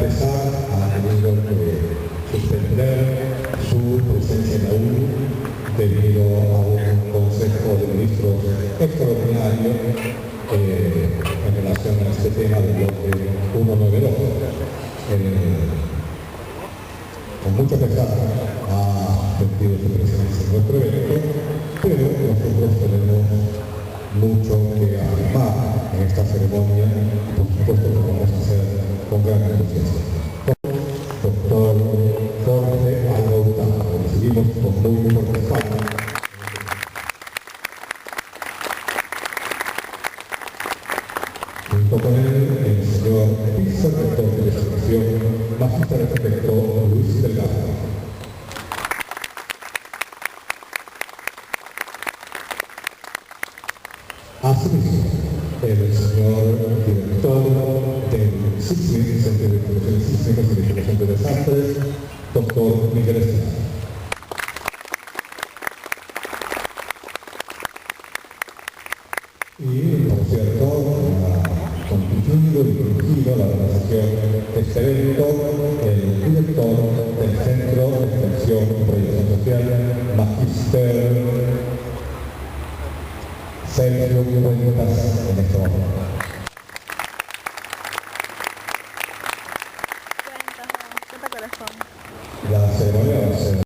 pesar ha tenido que suspender su presencia en la ONU debido a un Consejo de Ministros extraordinario en relación a este tema del bloque 192. Con mucho pesar ha sentido su presencia en nuestro evento, pero nosotros tenemos mucho que afirmar en esta ceremonia y por supuesto lo vamos a hacer con gran entusiasmo. Doctor Jorge Alba Hurtado, lo recibimos con muy fuerte palmas. Junto con él, el señor vicerrector de la Asociación, magíster arquitecto Luis Delgado. Asimismo, el señor director del CISMI, Centro de Investigaciones Sísmicas y Mitigación de Desastres, doctor Miguel Estrada. Y, por cierto, constituido y dirigido la organización de este evento, el director del Centro de Extensión y Proyección Social, magíster Sergio Cuentas, en este momento.